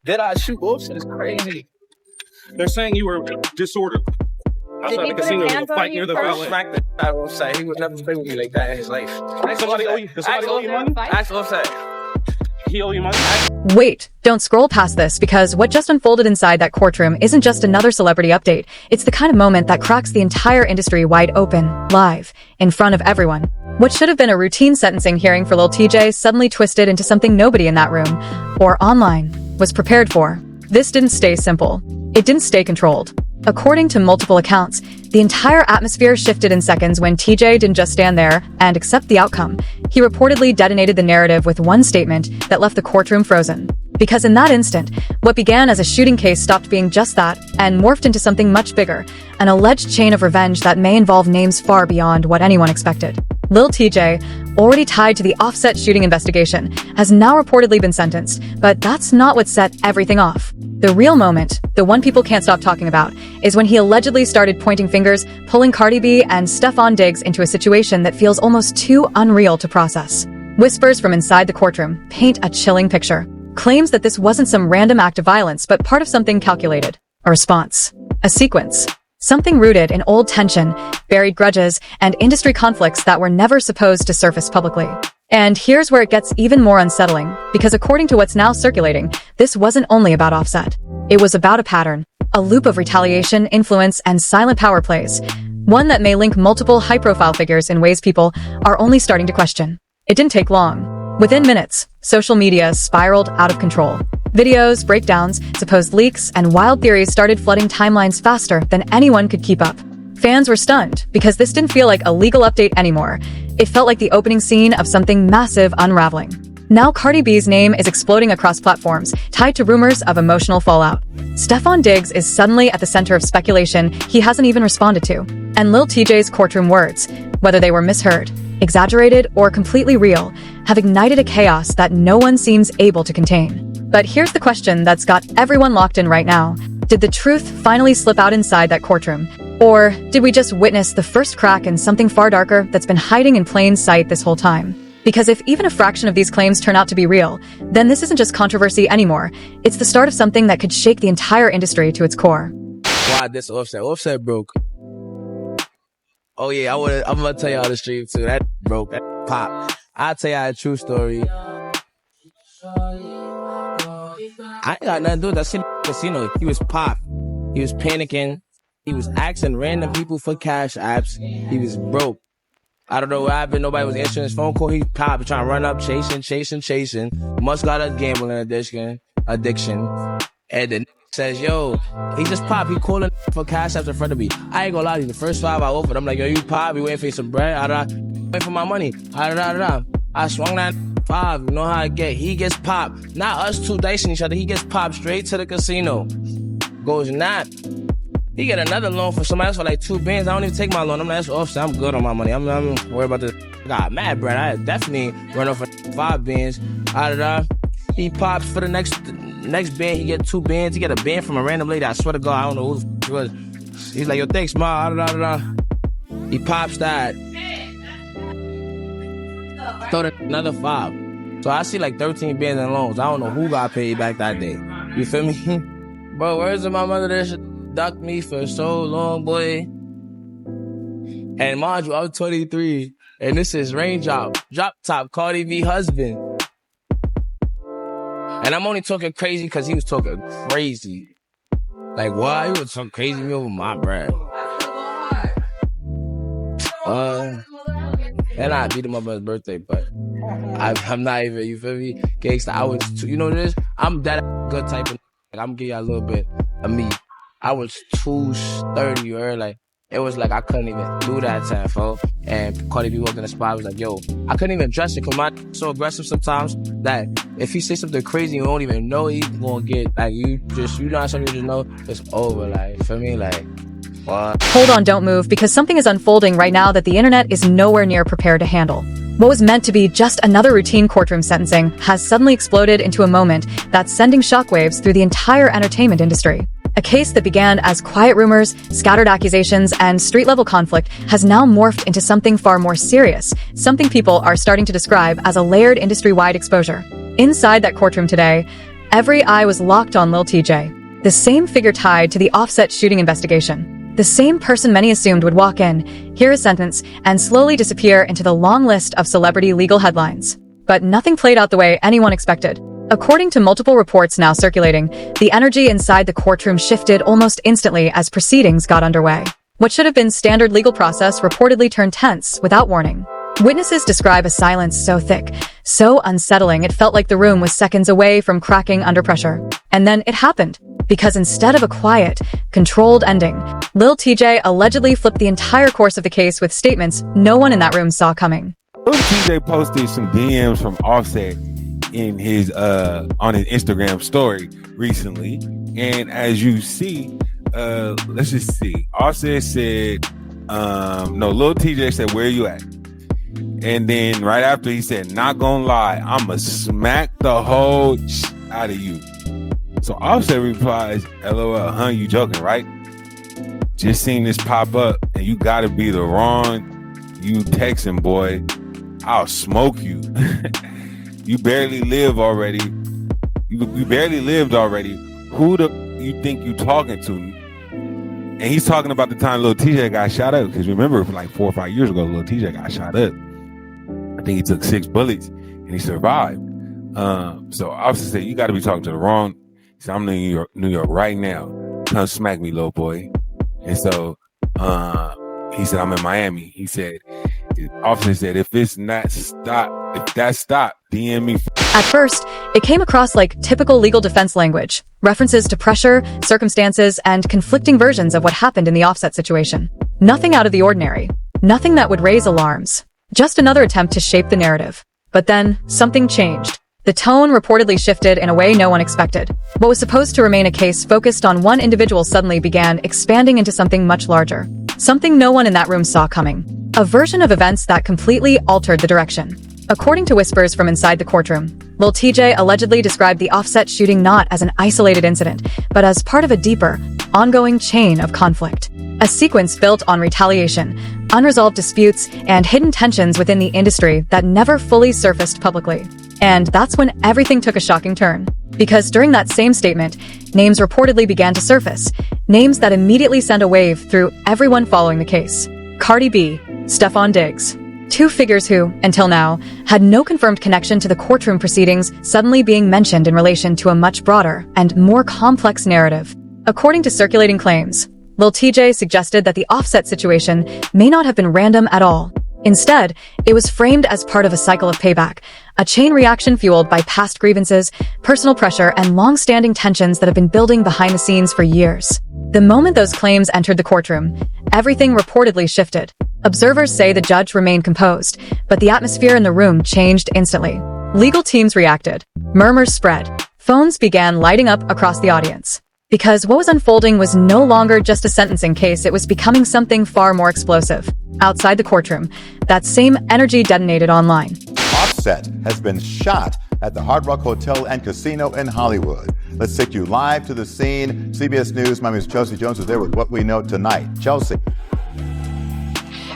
Did I shoot Offset? It's crazy. They're saying you were disorderly. I was at the casino to fight near the valet. Smack the out of Offset. He would never play with me like that in his life. Does somebody owe you money? Ask Offset. He owe you money? Wait, don't scroll past this, because what just unfolded inside that courtroom isn't just another celebrity update. It's the kind of moment that cracks the entire industry wide open, live, in front of everyone. What should have been a routine sentencing hearing for Lil Tjay suddenly twisted into something nobody in that room, or online, was prepared for. This didn't stay simple. It didn't stay controlled. According to multiple accounts, the entire atmosphere shifted in seconds when Tjay didn't just stand there and accept the outcome. He reportedly detonated the narrative with one statement that left the courtroom frozen. Because in that instant, what began as a shooting case stopped being just that and morphed into something much bigger, an alleged chain of revenge that may involve names far beyond what anyone expected. Lil Tjay, already tied to the Offset shooting investigation, has now reportedly been sentenced, but that's not what set everything off. The real moment, the one people can't stop talking about, is when he allegedly started pointing fingers, pulling Cardi B and Stefon into a situation that feels almost too unreal to process. Whispers from inside the courtroom paint a chilling picture. Claims that this wasn't some random act of violence, but part of something calculated. A response. A sequence. Something rooted in old tension, buried grudges, and industry conflicts that were never supposed to surface publicly. And here's where it gets even more unsettling, because according to what's now circulating, this wasn't only about Offset. It was about a pattern, a loop of retaliation, influence, and silent power plays. One that may link multiple high-profile figures in ways people are only starting to question. It didn't take long. Within minutes, social media spiraled out of control. Videos, breakdowns, supposed leaks, and wild theories started flooding timelines faster than anyone could keep up. Fans were stunned, because this didn't feel like a legal update anymore. It felt like the opening scene of something massive unraveling. Now Cardi B's name is exploding across platforms, tied to rumors of emotional fallout. Stefon is suddenly at the center of speculation he hasn't even responded to. And Lil Tjay's courtroom words, whether they were misheard, exaggerated, or completely real, have ignited a chaos that no one seems able to contain. But here's the question that's got everyone locked in right now. Did the truth finally slip out inside that courtroom? Or did we just witness the first crack in something far darker that's been hiding in plain sight this whole time? Because if even a fraction of these claims turn out to be real, then this isn't just controversy anymore. It's the start of something that could shake the entire industry to its core. Why this Offset? Offset broke. Oh yeah, I'm gonna tell y'all the stream too. That broke. That pop. I'll tell y'all a true story. I ain't got nothing to do with that shit. Casino. He was pop. He was panicking. He was asking random people for cash apps. He was broke. I don't know what happened. Nobody was answering his phone call. He popped, trying to run up, chasing. Must got a gambling addiction. And then says, yo, he just popped. He calling for cash apps in front of me. I ain't gonna lie to you. The first 5 I offered, I'm like, yo, you pop. You waiting for some bread? Waiting for my money. I swung that 5. You know how I get. He gets popped. Not us two dicing each other. He gets popped straight to the casino. Goes not. He get another loan for somebody else for like 2 bands. I don't even take my loan. I'm like, that's Offset. I'm good on my money. I'm worried about this. I got mad, Brad. I definitely run off for 5 bands. He pops for the next band. He get 2 bands. He get a band from a random lady. I swear to God, I don't know who it was. He's like, yo, thanks, ma. He pops that. Throw another 5. So I see like 13 bands in loans. I don't know who got paid back that day. You feel me? Bro, where's my mother that ducked me for so long, boy? And mind you, I'm 23. And this is Raindrop, Drop Top, Cardi B husband. And I'm only talking crazy because he was talking crazy. Like, why? He was talking crazy to me over my bread. And I beat him up on his birthday, but I'm not even, you feel me? Gangsta, I was, you know this? I'm that good type of, like, I'm gonna give you a little bit of me. I was 230, you heard? Like, it was like I couldn't even do that time, folks. And Cardi B walked in the spot, I was like, yo, I couldn't even dress it because my so aggressive sometimes that if he say something crazy, you don't even know he's gonna get, like, you know how something you just know, it's over, like, you feel me? Like, what? Hold on, don't move, because something is unfolding right now that the internet is nowhere near prepared to handle. What was meant to be just another routine courtroom sentencing has suddenly exploded into a moment that's sending shockwaves through the entire entertainment industry. A case that began as quiet rumors, scattered accusations, and street-level conflict has now morphed into something far more serious, something people are starting to describe as a layered industry-wide exposure. Inside that courtroom today, every eye was locked on Lil Tjay, the same figure tied to the Offset shooting investigation. The same person many assumed would walk in, hear a sentence, and slowly disappear into the long list of celebrity legal headlines. But nothing played out the way anyone expected. According to multiple reports now circulating, the energy inside the courtroom shifted almost instantly as proceedings got underway. What should have been standard legal process reportedly turned tense without warning. Witnesses describe a silence so thick, so unsettling it felt like the room was seconds away from cracking under pressure. And then it happened. Because instead of a quiet, controlled ending, Lil Tjay allegedly flipped the entire course of the case with statements no one in that room saw coming. Lil Tjay posted some DMs from Offset in his on his Instagram story recently, and as you see, let's just see. Offset said, Lil Tjay said, "Where you at?" And then right after he said, "Not gonna lie, I'ma smack the whole out of you." So Offset replies, "LOL, huh? You joking, right? Just seen this pop up, and you gotta be the wrong you texting, boy. I'll smoke you. You barely live already. You barely lived already. Who the you think you talking to?" And he's talking about the time Lil Tjay got shot up. Because remember, like 4 or 5 years ago, Lil Tjay got shot up. I think he took 6 bullets and he survived. So Offset said, "You got to be talking to the wrong." He said, "I'm in New York right now. Come smack me, little boy." And so he said, "I'm in Miami." He said, Offset said, "If that's stop, DM me." At first, it came across like typical legal defense language, references to pressure, circumstances, and conflicting versions of what happened in the Offset situation. Nothing out of the ordinary. Nothing that would raise alarms. Just another attempt to shape the narrative. But then, something changed. The tone reportedly shifted in a way no one expected. What was supposed to remain a case focused on one individual suddenly began expanding into something much larger. Something no one in that room saw coming. A version of events that completely altered the direction. According to whispers from inside the courtroom, Lil Tjay allegedly described the Offset shooting not as an isolated incident, but as part of a deeper, ongoing chain of conflict. A sequence built on retaliation, unresolved disputes, and hidden tensions within the industry that never fully surfaced publicly. And that's when everything took a shocking turn. Because during that same statement, names reportedly began to surface. Names that immediately sent a wave through everyone following the case. Cardi B, Stefon Diggs. 2 figures who, until now, had no confirmed connection to the courtroom proceedings suddenly being mentioned in relation to a much broader and more complex narrative. According to circulating claims, Lil Tjay suggested that the Offset situation may not have been random at all. Instead, it was framed as part of a cycle of payback, a chain reaction fueled by past grievances, personal pressure, and long-standing tensions that have been building behind the scenes for years. The moment those claims entered the courtroom, everything reportedly shifted. Observers say the judge remained composed, but the atmosphere in the room changed instantly. Legal teams reacted. Murmurs spread. Phones began lighting up across the audience. Because what was unfolding was no longer just a sentencing case, it was becoming something far more explosive. Outside the courtroom, that same energy detonated online. Offset has been shot at the Hard Rock Hotel and Casino in Hollywood. Let's take you live to the scene. CBS News, my name is Chelsea Jones, is there with what we know tonight. Chelsea.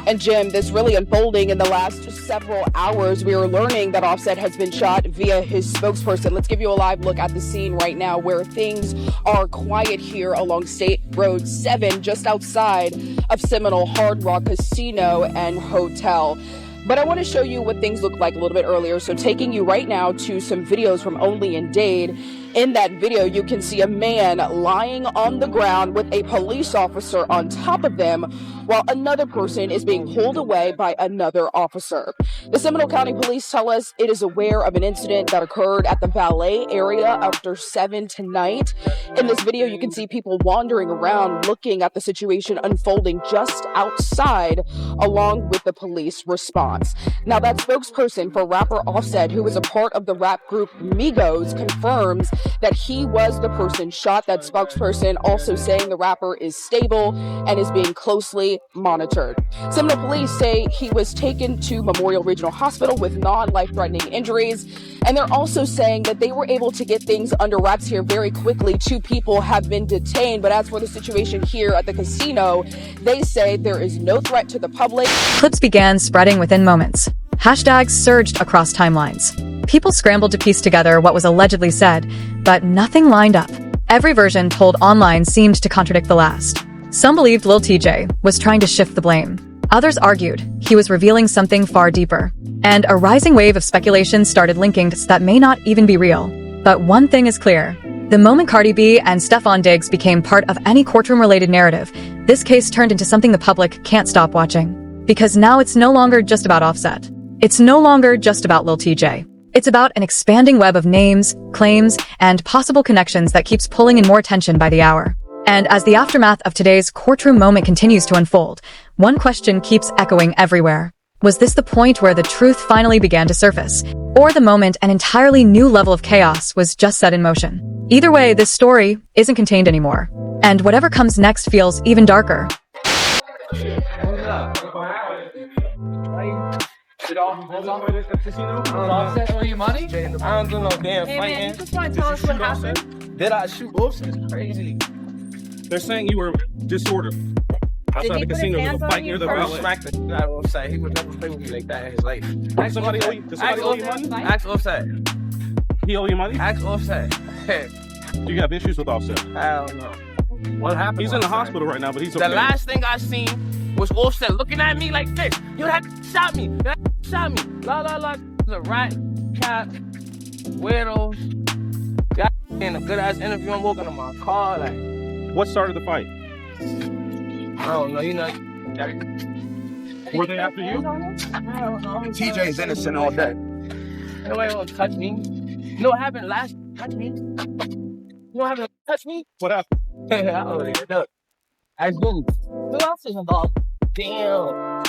And Jim, this really unfolding in the last several hours. We are learning that Offset has been shot via his spokesperson. Let's give you a live look at the scene right now where things are quiet here along State Road 7, just outside of Seminole Hard Rock Casino and Hotel. But I want to show you what things looked like a little bit earlier. So taking you right now to some videos from Only in Dade. In that video, you can see a man lying on the ground with a police officer on top of them, while another person is being pulled away by another officer. The Seminole County Police tell us it is aware of an incident that occurred at the valet area after 7 tonight. In this video, you can see people wandering around looking at the situation unfolding just outside, along with the police response. Now, that spokesperson for rapper Offset, who is a part of the rap group Migos, confirms that he was the person shot. That spokesperson also saying the rapper is stable and is being closely monitored. Seminole police say he was taken to Memorial Regional Hospital with non-life-threatening injuries, and they're also saying that they were able to get things under wraps here very quickly. 2 people have been detained, but as for the situation here at the casino, they say there is no threat to the public. Clips began spreading within moments. Hashtags surged across timelines. People scrambled to piece together what was allegedly said, but nothing lined up. Every version told online seemed to contradict the last. Some believed Lil Tjay was trying to shift the blame. Others argued he was revealing something far deeper. And a rising wave of speculation started linking that may not even be real. But one thing is clear. The moment Cardi B and Stefon Diggs became part of any courtroom-related narrative, this case turned into something the public can't stop watching. Because now it's no longer just about Offset. It's no longer just about Lil Tjay. It's about an expanding web of names, claims, and possible connections that keeps pulling in more attention by the hour. And as the aftermath of today's courtroom moment continues to unfold, one question keeps echoing everywhere. Was this the point where the truth finally began to surface? Or the moment an entirely new level of chaos was just set in motion? Either way, this story isn't contained anymore. And whatever comes next feels even darker. Offset for you money? I don't do no damn fighting. You just want to tell us what happened? Did I shoot Offset? It's crazy. They're saying you were disordered. Outside the casino, there was a fight near the valet. Smacked the shit out of Offset. He would never play with me like that in his life. Does somebody owe you money? Ask Offset. He owe you money? Ask Offset. Do you have issues with Offset? I don't know. What happened? He's in the hospital right now, but he's okay. The last thing I seen was Offset looking at me like this. You that shot me. That shot me. La la la. It's a rat, cat, weirdos. Got in a good ass interview. I'm walking to my car like. What started the fight? I don't know. You know. Were they after you? I don't know. TJ's innocent all day. Nobody won't touch me. You know what happened last? Touch me. You know what happened? Touch me. What happened? I don't even know. I do. Who else is involved? Damn.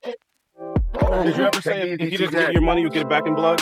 Did you ever say if you didn't give your money, you'd get it back in blood?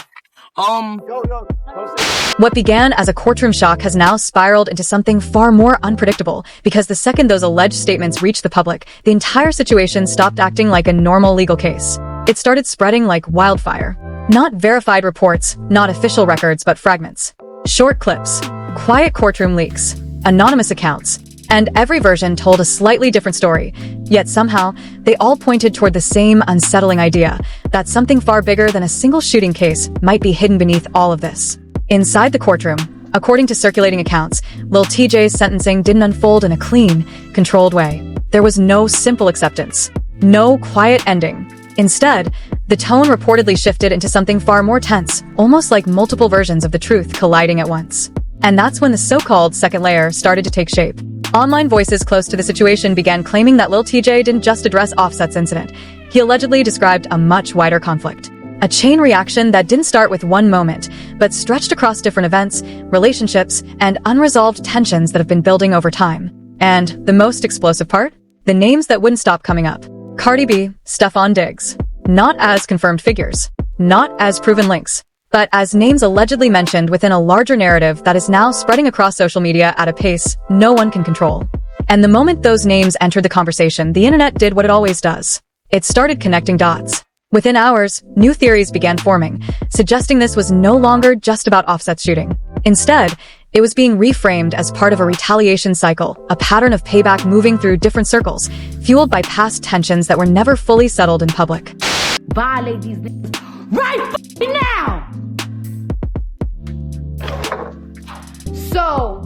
What began as a courtroom shock has now spiraled into something far more unpredictable, because the second those alleged statements reached the public, the entire situation stopped acting like a normal legal case. It started spreading like wildfire. Not verified reports, not official records, but fragments. Short clips, quiet courtroom leaks, anonymous accounts, and every version told a slightly different story. Yet somehow, they all pointed toward the same unsettling idea, that something far bigger than a single shooting case might be hidden beneath all of this. Inside the courtroom, according to circulating accounts, Lil Tjay's sentencing didn't unfold in a clean, controlled way. There was no simple acceptance, no quiet ending. Instead, the tone reportedly shifted into something far more tense, almost like multiple versions of the truth colliding at once. And that's when the so-called second layer started to take shape. Online voices close to the situation began claiming that Lil Tjay didn't just address Offset's incident. He allegedly described a much wider conflict. A chain reaction that didn't start with one moment, but stretched across different events, relationships, and unresolved tensions that have been building over time. And the most explosive part? The names that wouldn't stop coming up. Cardi B, Stefon Diggs. Not as confirmed figures. Not as proven links. But as names allegedly mentioned within a larger narrative that is now spreading across social media at a pace no one can control. And the moment those names entered the conversation, the internet did what it always does. It started connecting dots. Within hours, new theories began forming, suggesting this was no longer just about Offset's shooting. Instead, it was being reframed as part of a retaliation cycle, a pattern of payback moving through different circles, fueled by past tensions that were never fully settled in public. Violate these niggas right now! So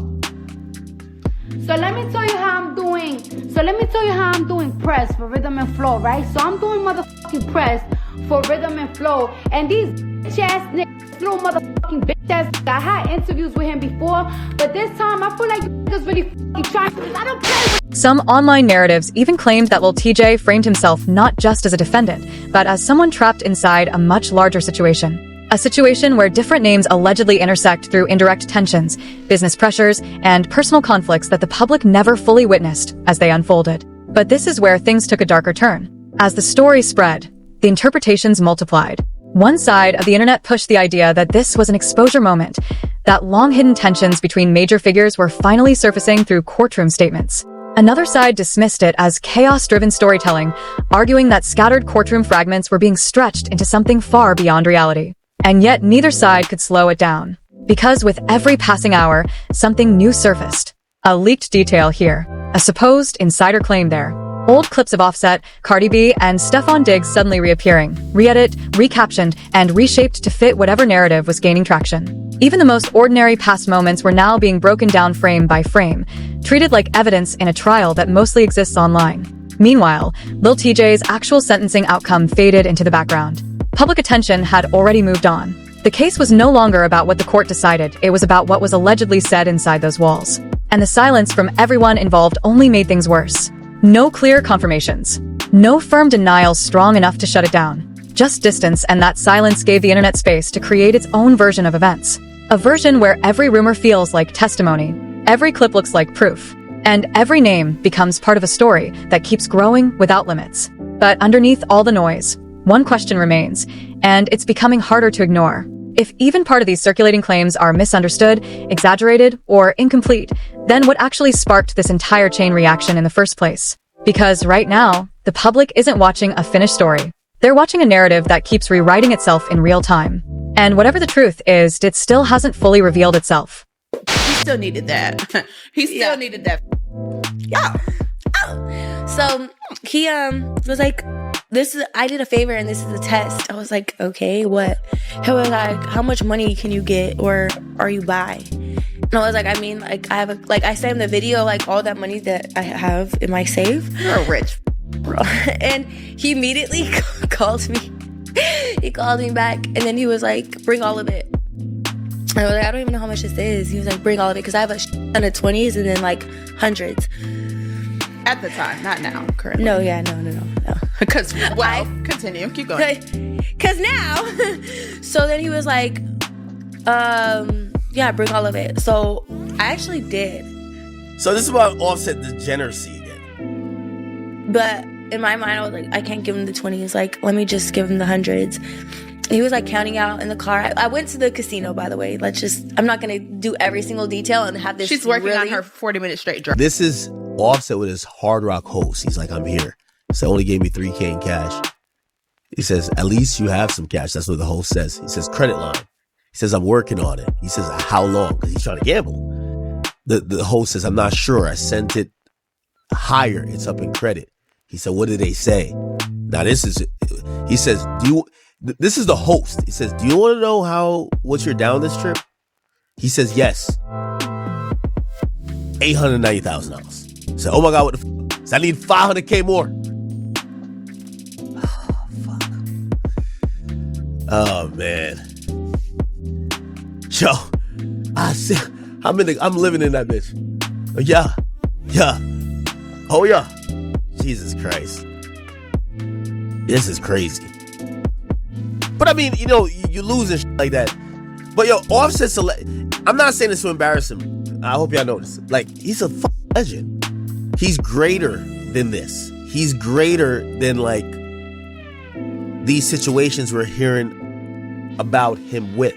let me tell you how I'm doing. So let me tell you how I'm doing press for rhythm and flow, right? So I'm doing motherfucking press for rhythm and flow. And these bitch ass niggas, little motherfucking bitch ass niggas, I had interviews with him before, but this time I feel like you niggas really fucking trying to, I don't play with. Some online narratives even claimed that Lil Tjay framed himself not just as a defendant, but as someone trapped inside a much larger situation. A situation where different names allegedly intersect through indirect tensions, business pressures, and personal conflicts that the public never fully witnessed as they unfolded. But this is where things took a darker turn. As the story spread, the interpretations multiplied. One side of the internet pushed the idea that this was an exposure moment, that long-hidden tensions between major figures were finally surfacing through courtroom statements. Another side dismissed it as chaos-driven storytelling, arguing that scattered courtroom fragments were being stretched into something far beyond reality. And yet neither side could slow it down. Because with every passing hour, something new surfaced. A leaked detail here. A supposed insider claim there. Old clips of Offset, Cardi B, and Stefon Diggs suddenly reappearing, re-edit, recaptioned, and reshaped to fit whatever narrative was gaining traction. Even the most ordinary past moments were now being broken down frame by frame, treated like evidence in a trial that mostly exists online. Meanwhile, Lil Tjay's actual sentencing outcome faded into the background. Public attention had already moved on. The case was no longer about what the court decided, it was about what was allegedly said inside those walls. And the silence from everyone involved only made things worse. No clear confirmations. No firm denials strong enough to shut it down. Just distance, and that silence gave the internet space to create its own version of events. A version where every rumor feels like testimony, every clip looks like proof, and every name becomes part of a story that keeps growing without limits. But underneath all the noise, one question remains, and it's becoming harder to ignore. If even part of these circulating claims are misunderstood, exaggerated, or incomplete, then what actually sparked this entire chain reaction in the first place? Because right now, the public isn't watching a finished story. They're watching a narrative that keeps rewriting itself in real time. And whatever the truth is, it still hasn't fully revealed itself. He still needed that. He still needed that. Yeah. Oh. So he was like, I did a favor and this is a test. I was like, okay, what? He was like, how much money can you get or are you by? And I was like, I mean, like I have I sent him the video, like all that money that I have in my safe. You're rich. And he immediately called me. He called me back and then he was like, bring all of it. And I was like, I don't even know how much this is. He was like, bring all of it because I have a ton of 20s and then like hundreds. At the time, not now, currently. No. Because, continue. Keep going. Because now, so then he was like, yeah, bring all of it. So I actually did. So this is about Offset degeneracy again. But in my mind, I was like, I can't give him the 20s. Like, let me just give him the hundreds. He was like counting out in the car. I went to the casino, by the way. I'm not going to do every single detail and have this. She's working on her 40-minute straight drive. This is Offset with his Hard Rock host. He's like, I'm here. So only gave me $3K in cash. He says, at least you have some cash. That's what the host says. He says, credit line. He says, I'm working on it. He says, how long? Because he's trying to gamble. The host says, I'm not sure. I sent it higher. It's up in credit. He said, what did they say? Now he says, this is the host. He says, do you want to know what you're down this trip? He says, yes. $890,000. He said, oh my God, what the f? So I need $500K more. Oh, fuck. Oh, man. Yo, I'm living in that bitch. Yeah. Oh, yeah. Jesus Christ. This is crazy. But I mean, you lose and shit like that. But yo, Offset's I'm not saying this to embarrass him. I hope y'all know this. Like, he's a fucking legend. He's greater than this. He's greater than like these situations we're hearing about him with.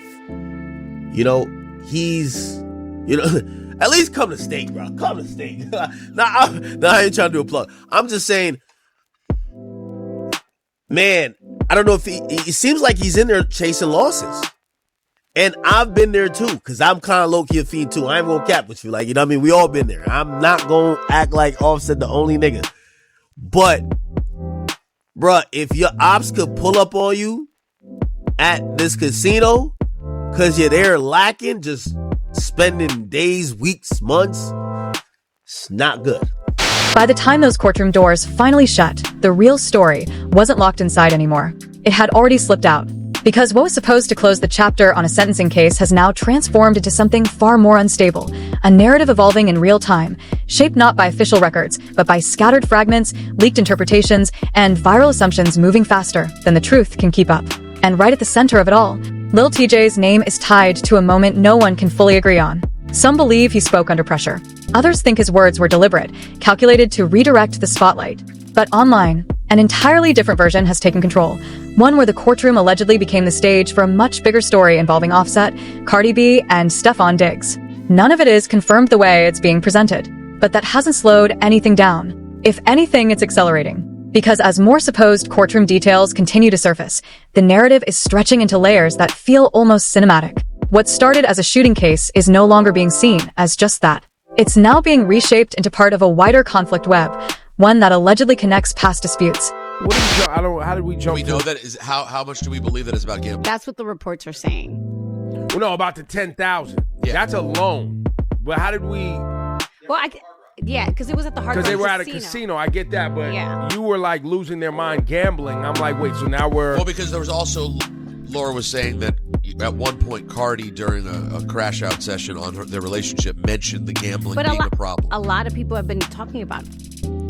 He's at least come to state, bro. Come to state. I ain't trying to do a plug. I'm just saying, man, I don't know if it seems like he's in there chasing losses. And I've been there too, because I'm kind of low-key a fiend too. I ain't gonna cap with you. Like, what I mean? We all been there. I'm not gonna act like Offset the only nigga. But, bruh, if your ops could pull up on you at this casino, because you're there lacking, just spending days, weeks, months, it's not good. By the time those courtroom doors finally shut, the real story wasn't locked inside anymore. It had already slipped out. Because what was supposed to close the chapter on a sentencing case has now transformed into something far more unstable, a narrative evolving in real time, shaped not by official records, but by scattered fragments, leaked interpretations, and viral assumptions moving faster than the truth can keep up. And right at the center of it all, Lil Tjay's name is tied to a moment no one can fully agree on. Some believe he spoke under pressure. Others think his words were deliberate, calculated to redirect the spotlight. But online, An entirely different version has taken control, one where the courtroom allegedly became the stage for a much bigger story involving Offset, Cardi B, and Stefon Diggs. None of it is confirmed the way it's being presented, but that hasn't slowed anything down. If anything, it's accelerating. Because as more supposed courtroom details continue to surface, the narrative is stretching into layers that feel almost cinematic. What started as a shooting case is no longer being seen as just that. It's now being reshaped into part of a wider conflict web, one that allegedly connects past disputes. How did we jump? We know that is how much do we believe that it's about gambling? That's what the reports are saying. Well, no, about the 10,000. Yeah. That's a loan. But how did we? Well, because it was at the Hard Rock Casino. Because they were at a casino. I get that, but you were like losing their mind gambling. I'm like, wait, so now we're. Well, because there was also, Laura was saying that at one point, Cardi, during a crash out session on their relationship, mentioned the gambling being a problem. A lot of people have been talking about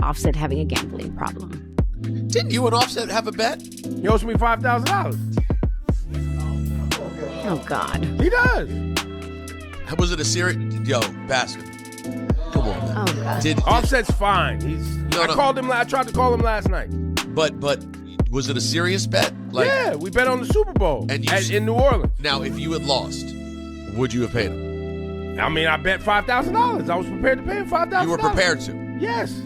Offset having a gambling problem. Didn't you and Offset have a bet? He owes me $5,000. Oh, God. He does. Was it a serious? Yo, Baskin. Come on, man. Oh, God. Offset's fine. I tried to call him last night. But was it a serious bet? Yeah, we bet on the Super Bowl in New Orleans. Now, if you had lost, would you have paid him? I mean, I bet $5,000. I was prepared to pay him $5,000. You were prepared to? Yes.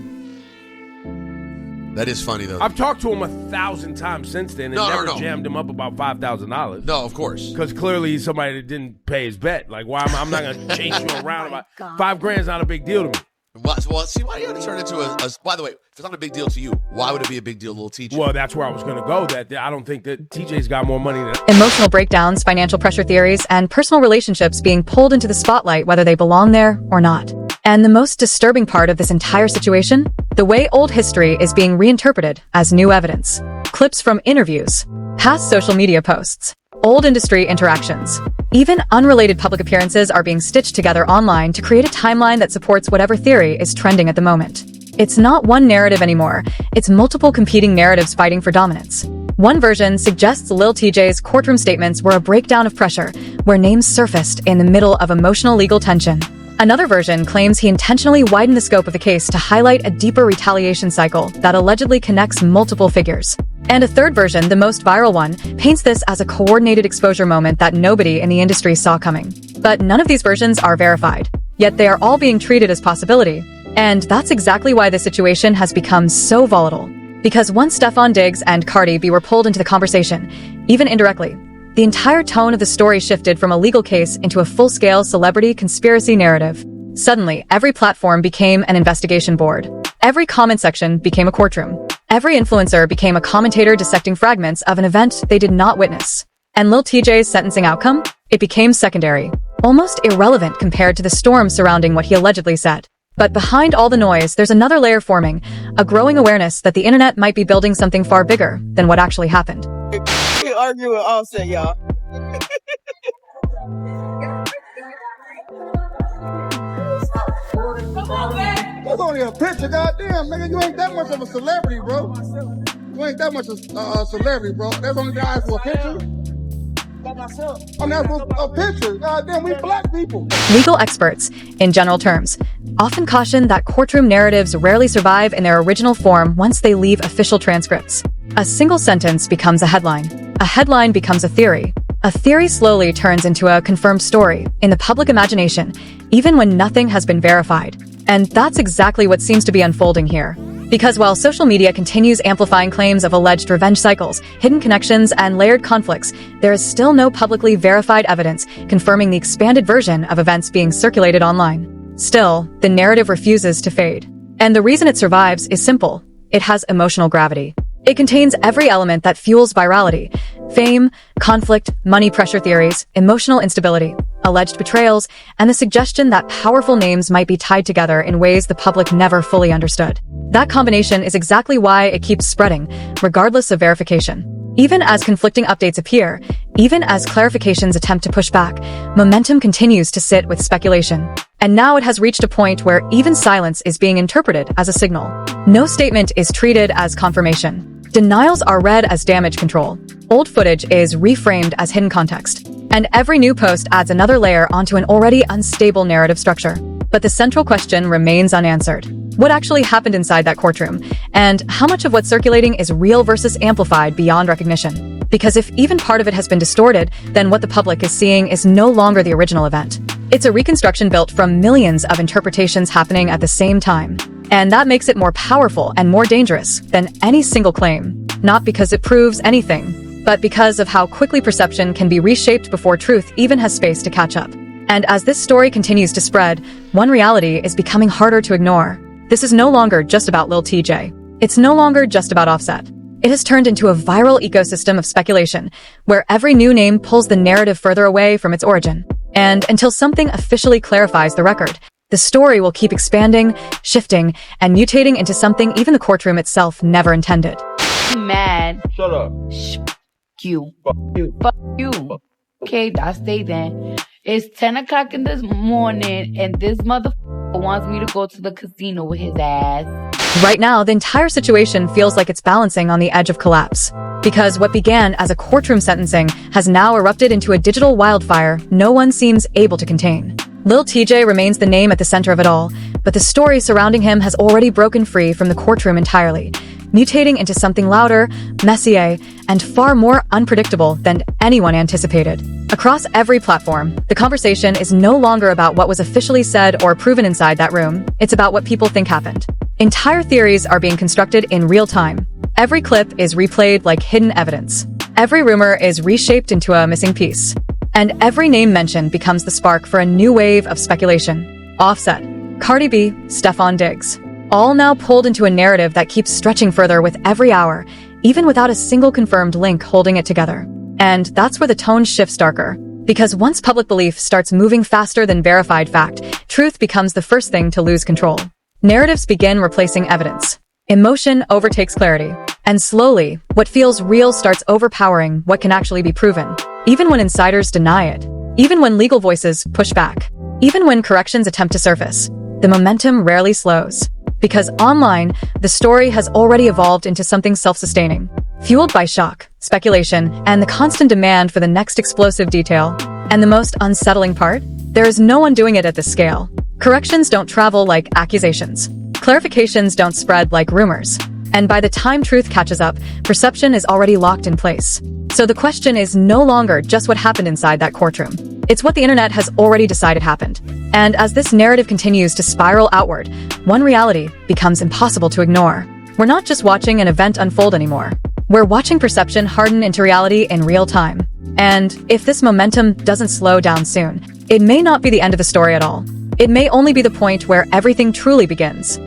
That is funny, though. I've talked to him 1,000 times since then and never jammed him up about $5,000. No, of course. Because clearly he's somebody that didn't pay his bet. Like, why I'm not going to chase you around about $5,000 is not a big deal to me. Well, see, why do you have to turn it into a... By the way, if it's not a big deal to you, why would it be a big deal to Lil Tjay? Well, that's where I was going to go. That I don't think that TJ's got more money than... Emotional breakdowns, financial pressure theories, and personal relationships being pulled into the spotlight whether they belong there or not. And the most disturbing part of this entire situation? The way old history is being reinterpreted as new evidence. Clips from interviews, past social media posts, old industry interactions. Even unrelated public appearances are being stitched together online to create a timeline that supports whatever theory is trending at the moment. It's not one narrative anymore, it's multiple competing narratives fighting for dominance. One version suggests Lil Tjay's courtroom statements were a breakdown of pressure, where names surfaced in the middle of emotional legal tension. Another version claims he intentionally widened the scope of the case to highlight a deeper retaliation cycle that allegedly connects multiple figures. And a third version, the most viral one, paints this as a coordinated exposure moment that nobody in the industry saw coming. But none of these versions are verified, yet they are all being treated as possibility. And that's exactly why the situation has become so volatile. Because once Stefon Diggs and Cardi B were pulled into the conversation, even indirectly, the entire tone of the story shifted from a legal case into a full-scale celebrity conspiracy narrative. Suddenly, every platform became an investigation board. Every comment section became a courtroom. Every influencer became a commentator dissecting fragments of an event they did not witness. And Lil Tjay's sentencing outcome? It became secondary, almost irrelevant compared to the storm surrounding what he allegedly said. But behind all the noise, there's another layer forming, a growing awareness that the internet might be building something far bigger than what actually happened. You argue with Offset, y'all. That's only a picture, goddamn, nigga. You ain't that much of a celebrity, bro. You ain't that much of a celebrity, bro. That's only the eyes for a picture. I'm not for a picture. Goddamn, we black people. Legal experts, in general terms, often caution that courtroom narratives rarely survive in their original form once they leave official transcripts. A single sentence becomes a headline. A headline becomes a theory. A theory slowly turns into a confirmed story in the public imagination, even when nothing has been verified. And that's exactly what seems to be unfolding here. Because while social media continues amplifying claims of alleged revenge cycles, hidden connections, and layered conflicts, there is still no publicly verified evidence confirming the expanded version of events being circulated online. Still, the narrative refuses to fade. And the reason it survives is simple. It has emotional gravity. It contains every element that fuels virality: fame, conflict, money pressure theories, emotional instability, alleged betrayals, and the suggestion that powerful names might be tied together in ways the public never fully understood. That combination is exactly why it keeps spreading, regardless of verification. Even as conflicting updates appear, even as clarifications attempt to push back, momentum continues to sit with speculation. And now it has reached a point where even silence is being interpreted as a signal. No statement is treated as confirmation. Denials are read as damage control. Old footage is reframed as hidden context. And every new post adds another layer onto an already unstable narrative structure. But the central question remains unanswered. What actually happened inside that courtroom? And how much of what's circulating is real versus amplified beyond recognition? Because if even part of it has been distorted, then what the public is seeing is no longer the original event. It's a reconstruction built from millions of interpretations happening at the same time. And that makes it more powerful and more dangerous than any single claim. Not because it proves anything, but because of how quickly perception can be reshaped before truth even has space to catch up. And as this story continues to spread, one reality is becoming harder to ignore. This is no longer just about Lil Tjay. It's no longer just about Offset. It has turned into a viral ecosystem of speculation, where every new name pulls the narrative further away from its origin. And until something officially clarifies the record, the story will keep expanding, shifting, and mutating into something even the courtroom itself never intended. Mad. Shut up. You. Fuck you. Okay, I stay then. It's 10 o'clock in this morning, and this motherfucker wants me to go to the casino with his ass. Right now, the entire situation feels like it's balancing on the edge of collapse. Because what began as a courtroom sentencing has now erupted into a digital wildfire no one seems able to contain. Lil Tjay remains the name at the center of it all, but the story surrounding him has already broken free from the courtroom entirely, mutating into something louder, messier, and far more unpredictable than anyone anticipated. Across every platform, the conversation is no longer about what was officially said or proven inside that room. It's about what people think happened. Entire theories are being constructed in real time. Every clip is replayed like hidden evidence. Every rumor is reshaped into a missing piece. And every name mentioned becomes the spark for a new wave of speculation. Offset, Cardi B, Stefon Diggs. All now pulled into a narrative that keeps stretching further with every hour, even without a single confirmed link holding it together. And that's where the tone shifts darker. Because once public belief starts moving faster than verified fact, truth becomes the first thing to lose control. Narratives begin replacing evidence. Emotion overtakes clarity. And slowly, what feels real starts overpowering what can actually be proven. Even when insiders deny it. Even when legal voices push back. Even when corrections attempt to surface. The momentum rarely slows. Because online, the story has already evolved into something self-sustaining. Fueled by shock, speculation, and the constant demand for the next explosive detail. And the most unsettling part? There is no one doing it at this scale. Corrections don't travel like accusations. Clarifications don't spread like rumors. And by the time truth catches up, perception is already locked in place. So the question is no longer just what happened inside that courtroom. It's what the internet has already decided happened. And as this narrative continues to spiral outward, one reality becomes impossible to ignore. We're not just watching an event unfold anymore. We're watching perception harden into reality in real time. And if this momentum doesn't slow down soon, it may not be the end of the story at all. It may only be the point where everything truly begins.